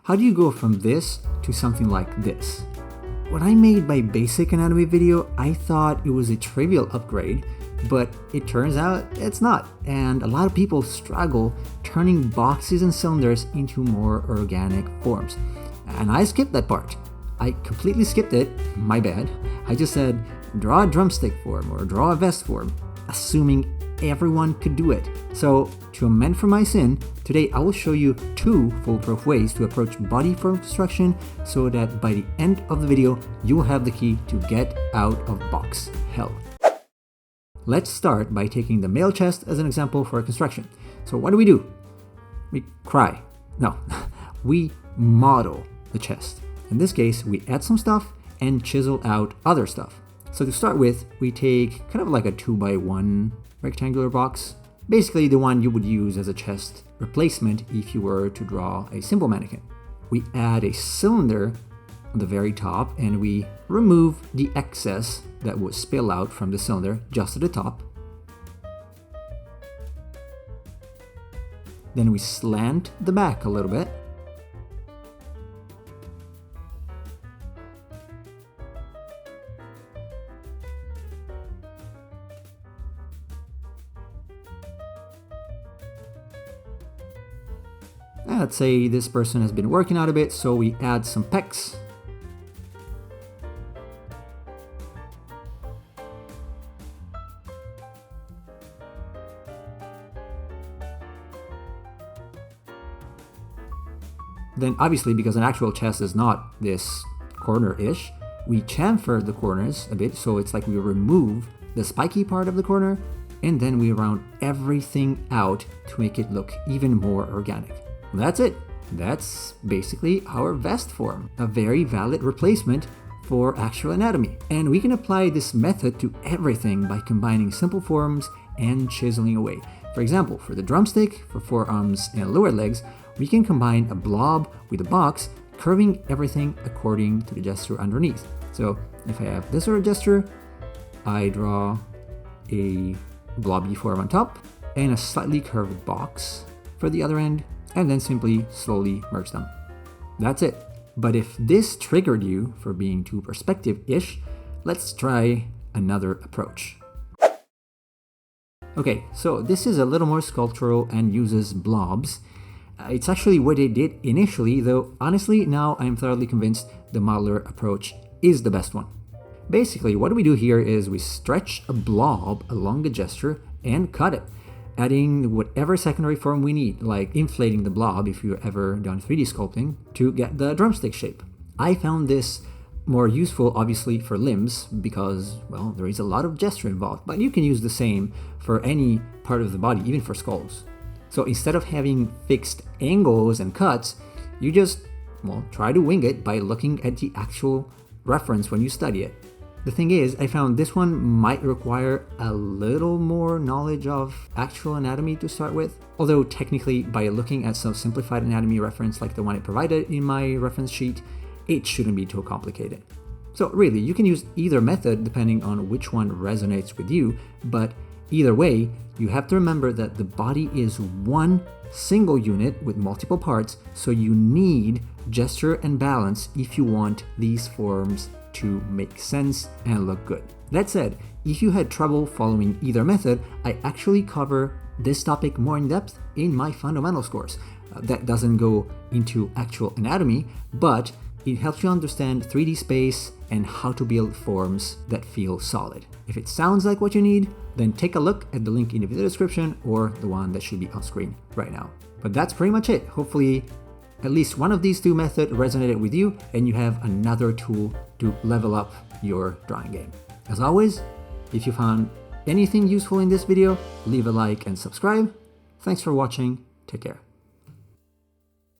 How do you go from this to something like this? When I made my basic anatomy video, I thought it was a trivial upgrade, but it turns out it's not, and a lot of people struggle turning boxes and cylinders into more organic forms. And I skipped that part. I completely skipped it, my bad. I just said, draw a drumstick form or draw a vest form, assuming everyone could do it. So, to amend for my sin, today I will show you 2 foolproof ways to approach body form construction so that by the end of the video, you will have the key to get out of box hell. Let's start by taking the male chest as an example for construction. So what do? We cry. No, we model the chest. In this case, we add some stuff and chisel out other stuff. So to start with, we take kind of like a 2x1 rectangular box, basically the one you would use as a chest replacement if you were to draw a simple mannequin. We add a cylinder on the very top and we remove the excess that would spill out from the cylinder just at the top. Then we slant the back a little bit. Let's say this person has been working out a bit, so we add some pecs. Then obviously, because an actual chest is not this corner-ish, we chamfer the corners a bit, so it's like we remove the spiky part of the corner, and then we round everything out to make it look even more organic. That's it. That's basically our vest form, a very valid replacement for actual anatomy. And we can apply this method to everything by combining simple forms and chiseling away. For example, for the drumstick, for forearms and lower legs, we can combine a blob with a box, curving everything according to the gesture underneath. So if I have this sort of gesture, I draw a blobby form on top and a slightly curved box for the other end, and then simply slowly merge them. That's it. But if this triggered you for being too perspective-ish, let's try another approach. Okay, so this is a little more sculptural and uses blobs. It's actually what they did initially, though honestly now I'm thoroughly convinced the modeler approach is the best one. Basically, what we do here is we stretch a blob along the gesture and cut it, adding whatever secondary form we need, like inflating the blob if you've ever done 3D sculpting, to get the drumstick shape. I found this more useful, obviously, for limbs because, well, there is a lot of gesture involved, but you can use the same for any part of the body, even for skulls. So instead of having fixed angles and cuts, you just, well, try to wing it by looking at the actual reference when you study it. The thing is, I found this one might require a little more knowledge of actual anatomy to start with, although technically by looking at some simplified anatomy reference like the one I provided in my reference sheet, it shouldn't be too complicated. So really, you can use either method depending on which one resonates with you, but either way, you have to remember that the body is one single unit with multiple parts, so you need gesture and balance if you want these forms to make sense and look good. That said, if you had trouble following either method, I actually cover this topic more in depth in my fundamentals course. That doesn't go into actual anatomy, but it helps you understand 3D space and how to build forms that feel solid. If it sounds like what you need, then take a look at the link in the video description or the one that should be on screen right now. But that's pretty much it. Hopefully, at least one of these 2 methods resonated with you and you have another tool to level up your drawing game. As always, if you found anything useful in this video, leave a like and subscribe. Thanks for watching. Take care.